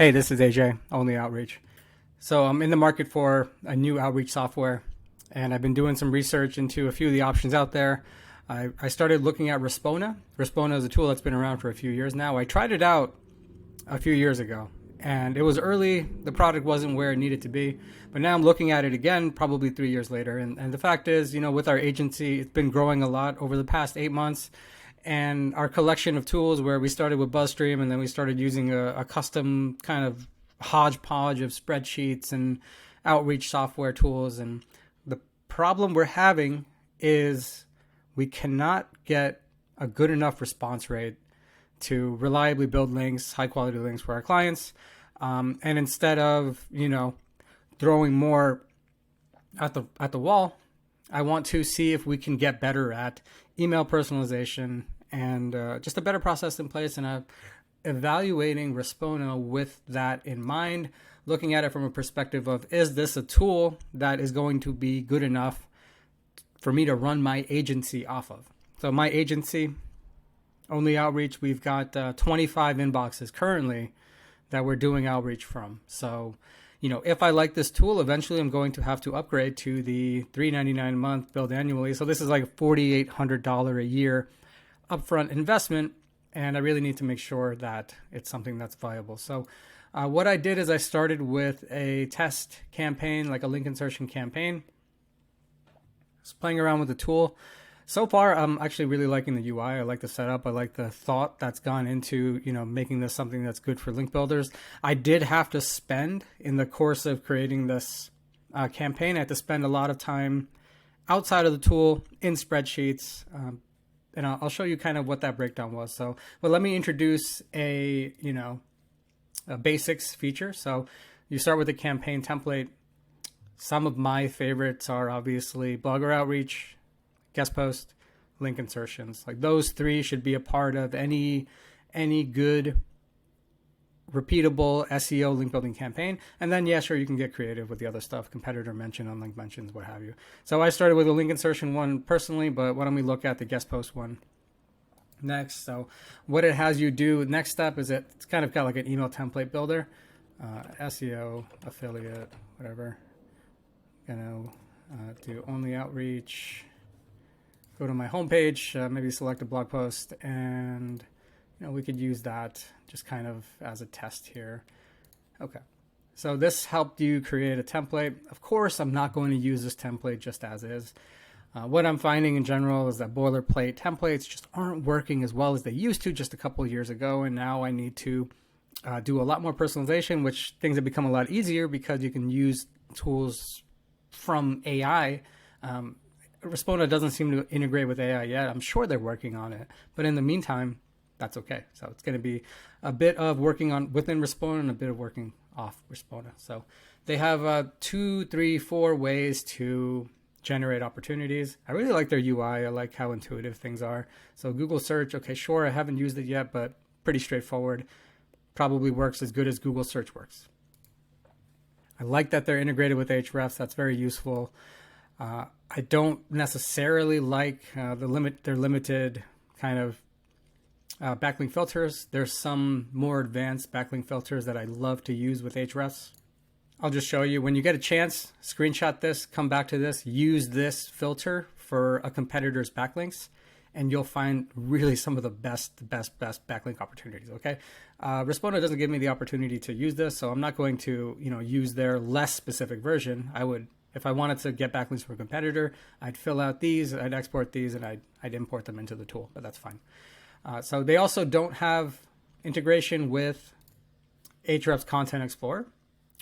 Hey, this is AJ, Only Outreach. So I'm in the market for a new outreach software, and I've been doing some research into a few of the options out there. I started looking at Respona. Respona is a tool that's been around for a few years now. I tried it out a few years ago, and it was early. The product wasn't where it needed to be, but now I'm looking at it again, probably 3 years later. And the fact is, with our agency, it's been growing a lot over the past 8 months. And our collection of tools, where we started with BuzzStream and then we started using a custom kind of hodgepodge of spreadsheets and outreach software tools. And the problem we're having is we cannot get a good enough response rate to reliably build links, high quality links for our clients. And instead of, throwing more at the wall, I want to see if we can get better at email personalization and just a better process in place, and evaluating Respona with that in mind, looking at it from a perspective of, is this a tool that is going to be good enough for me to run my agency off of? So my agency, Only Outreach, we've got 25 inboxes currently that we're doing outreach from. So if I like this tool, eventually I'm going to have to upgrade to the $399 a month, billed annually. So this is like a $4,800 a year upfront investment, and I really need to make sure that it's something that's viable. So what I did is I started with a test campaign, like a link insertion campaign. Just playing around with the tool. So far, I'm actually really liking the UI. I like the setup. I like the thought that's gone into, making this something that's good for link builders. I did have to spend, in the course of creating this campaign, I had to spend a lot of time outside of the tool in spreadsheets. And I'll show you kind of what that breakdown was. But let me introduce a basics feature. So you start with a campaign template. Some of my favorites are obviously blogger outreach, guest post, link insertions. Like those three should be a part of any good repeatable SEO link building campaign. And then, yeah, sure, you can get creative with the other stuff, competitor mention, unlinked mentions, what have you. So I started with a link insertion one personally, but why don't we look at the guest post one next? So what it has you do, next step is it's kind of got like an email template builder, SEO, affiliate, whatever. Do Only Outreach. Go to my homepage, maybe select a blog post, and we could use that just kind of as a test here. Okay, so this helped you create a template. Of course, I'm not going to use this template just as is. What I'm finding in general is that boilerplate templates just aren't working as well as they used to just a couple of years ago, and now I need to do a lot more personalization, which things have become a lot easier because you can use tools from AI. Respona doesn't seem to integrate with AI yet. I'm sure they're working on it, but in the meantime, that's okay. So it's going to be a bit of working on within Respona and a bit of working off Respona. So they have 2, 3, 4 ways to generate opportunities. I really like their UI. I like how intuitive things are. So Google search, okay, sure, I haven't used it yet, but pretty straightforward. Probably works as good as Google search works. I like that they're integrated with Ahrefs. That's very useful. I don't necessarily like their limited kind of backlink filters. There's some more advanced backlink filters that I love to use with Ahrefs. I'll just show you. When you get a chance, screenshot this, come back to this, use this filter for a competitor's backlinks, and you'll find really some of the best backlink opportunities, okay? Respona doesn't give me the opportunity to use this, so I'm not going to use their less specific version. I would, if I wanted to get backlinks from a competitor, I'd fill out these, I'd export these, and I'd import them into the tool, but that's fine. So they also don't have integration with Ahrefs Content Explorer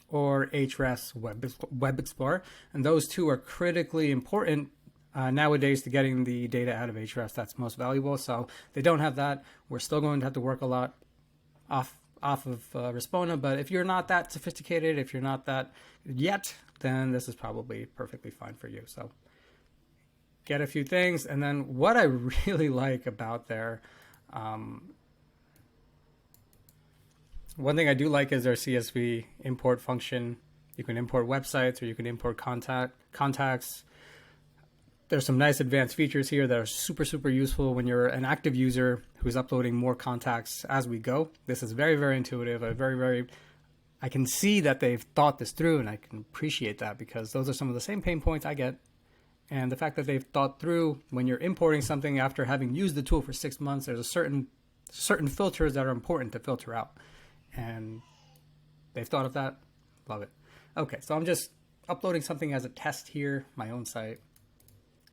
or Ahrefs Web Explorer, and those two are critically important nowadays to getting the data out of Ahrefs that's most valuable. So they don't have that. We're still going to have to work a lot off of Respona, but if you're not that sophisticated, if you're not that yet, then this is probably perfectly fine for you. So get a few things, and then what I really like about their one thing I do like is their CSV import function. You can import websites or you can import contacts. There's some nice advanced features here that are super useful when you're an active user who's uploading more contacts as we go. This is very intuitive, a very I can see that they've thought this through, and I can appreciate that because those are some of the same pain points I get. And the fact that they've thought through when you're importing something after having used the tool for 6 months, there's a certain filters that are important to filter out. And they've thought of that. Love it. Okay, so I'm just uploading something as a test here, my own site.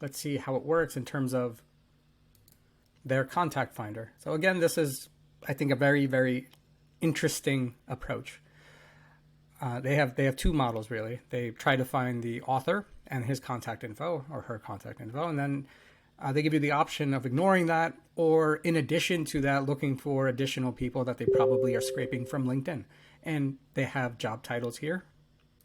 Let's see how it works in terms of their contact finder. So again, this is, I think, a very, very interesting approach. They have two models, really. They try to find the author and his contact info or her contact info, and then they give you the option of ignoring that, or in addition to that, looking for additional people that they probably are scraping from LinkedIn. And they have job titles here,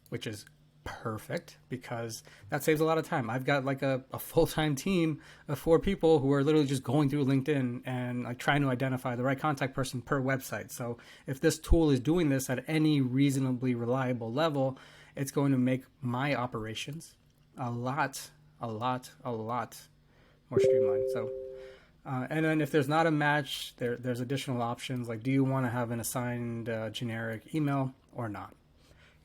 which is perfect because that saves a lot of time. I've got like a full-time team of 4 people who are literally just going through LinkedIn and like trying to identify the right contact person per website. So if this tool is doing this at any reasonably reliable level, it's going to make my operations a lot more streamlined. So and then if there's not a match, there's additional options like, do you want to have an assigned generic email or not?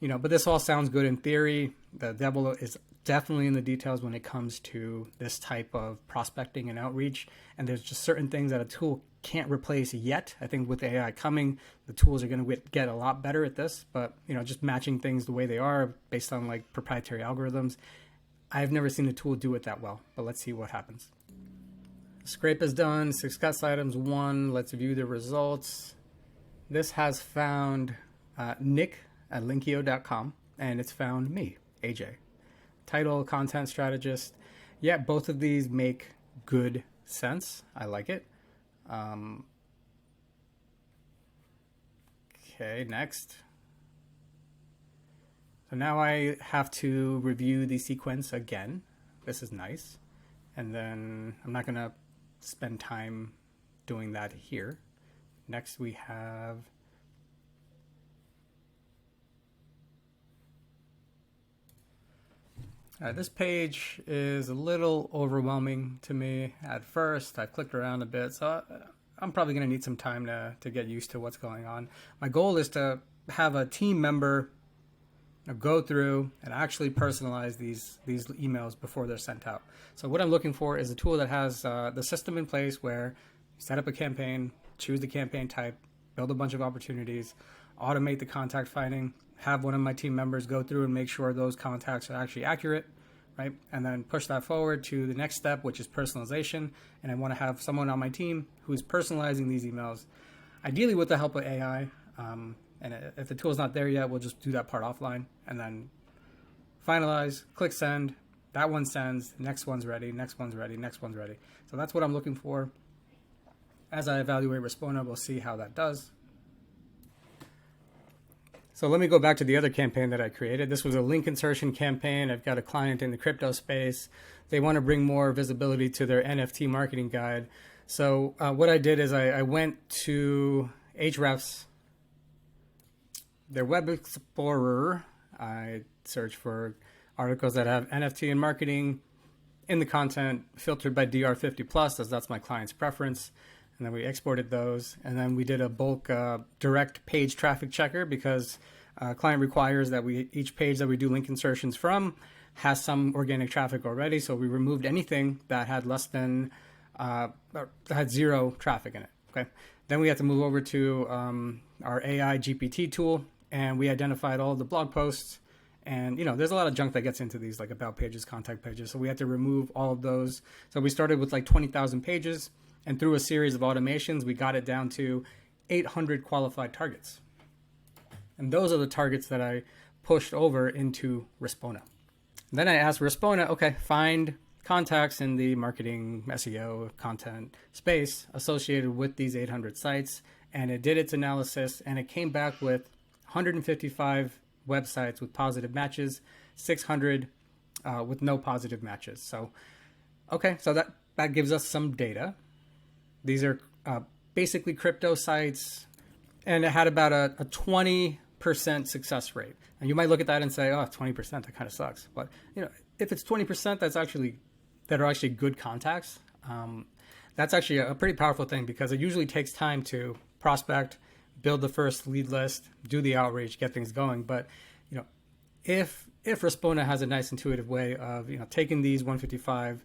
You know, but this all sounds good in theory. The devil is definitely in the details when it comes to this type of prospecting and outreach. And there's just certain things that a tool can't replace yet. I think with AI coming, the tools are going to get a lot better at this. But, you know, just matching things the way they are based on like proprietary algorithms. I've never seen a tool do it that well, but let's see what happens. Scrape is done. Success items 1. Let's view the results. This has found Nick at linkio.com, and it's found me, AJ. Title, content strategist. Yeah, both of these make good sense. I like it. Okay, next. So now I have to review the sequence again. This is nice. And then I'm not going to spend time doing that here. Next we have this page is a little overwhelming to me at first. I've clicked around a bit, so I'm probably going to need some time to get used to what's going on. My goal is to have a team member go through and actually personalize these emails before they're sent out. So what I'm looking for is a tool that has the system in place where you set up a campaign, choose the campaign type, build a bunch of opportunities, automate the contact finding, have one of my team members go through and make sure those contacts are actually accurate, right? And then push that forward to the next step, which is personalization. And I want to have someone on my team who's personalizing these emails, ideally with the help of AI. And if the tool's not there yet, we'll just do that part offline and then finalize, click send. That one sends, next one's ready, next one's ready, next one's ready. So that's what I'm looking for. As I evaluate Respona, we'll see how that does. So let me go back to the other campaign that I created. This was a link insertion campaign. I've got a client in the crypto space. They want to bring more visibility to their NFT marketing guide. So what I did is I went to Ahrefs, their web explorer. I searched for articles that have NFT and marketing in the content, filtered by DR50+, as that's my client's preference. And then we exported those. And then we did a bulk direct page traffic checker because client requires that each page that we do link insertions from has some organic traffic already. So we removed anything that had less than, had 0 traffic in it. Okay. Then we had to move over to our AI GPT tool, and we identified all the blog posts. And, you know, there's a lot of junk that gets into these, like about pages, contact pages. So we had to remove all of those. So we started with like 20,000 pages. And through a series of automations, we got it down to 800 qualified targets. And those are the targets that I pushed over into Respona. Then I asked Respona, okay, find contacts in the marketing, SEO, content space associated with these 800 sites. And it did its analysis, and it came back with 155 websites with positive matches, 600 with no positive matches. So, okay, so that gives us some data. These are basically crypto sites, and it had about a 20% success rate. And you might look at that and say, oh, 20%, that kind of sucks. But, you know, if it's 20% that are actually good contacts, that's actually a pretty powerful thing because it usually takes time to prospect, build the first lead list, do the outreach, get things going. But, you know, if Respona has a nice intuitive way of, you know, taking these 155,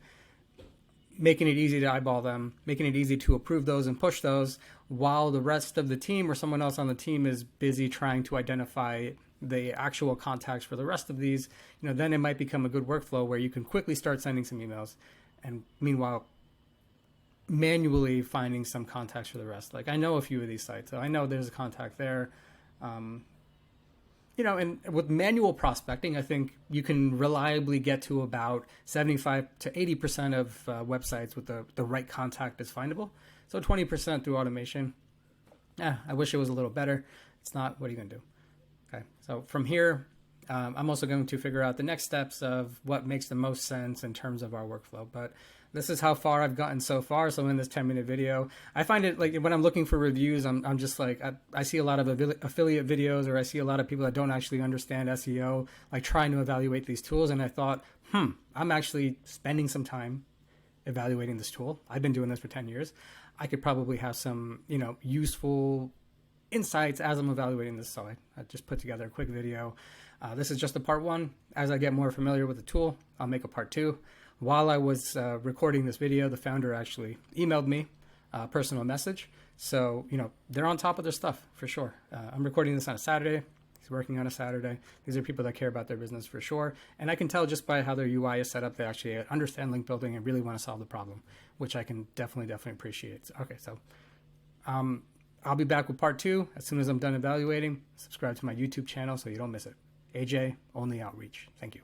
making it easy to eyeball them, making it easy to approve those and push those, while the rest of the team or someone else on the team is busy trying to identify the actual contacts for the rest of these, you know, then it might become a good workflow where you can quickly start sending some emails, and meanwhile manually finding some contacts for the rest. Like, I know a few of these sites, so I know there's a contact there. You know, and with manual prospecting, I think you can reliably get to about 75 to 80% of websites with the right contact is findable. So 20% through automation. I wish it was a little better. It's not. What are you going to do? Okay. So from here, I'm also going to figure out the next steps of what makes the most sense in terms of our workflow. But this is how far I've gotten so far. So in this 10-minute video, I find it like when I'm looking for reviews, I'm just like, I see a lot of affiliate videos, or I see a lot of people that don't actually understand SEO, like trying to evaluate these tools. And I thought, I'm actually spending some time evaluating this tool. I've been doing this for 10 years. I could probably have some, you know, useful insights as I'm evaluating this. So I just put together a quick video. This is just a part one. As I get more familiar with the tool, I'll make a part two. While I was recording this video, the founder actually emailed me a personal message. So, you know, they're on top of their stuff for sure. I'm recording this on a Saturday. He's working on a Saturday. These are people that care about their business for sure. And I can tell just by how their UI is set up, they actually understand link building and really want to solve the problem, which I can definitely appreciate. Okay, so I'll be back with part two as soon as I'm done evaluating. Subscribe to my YouTube channel so you don't miss it. AJ, Only Outreach. Thank you.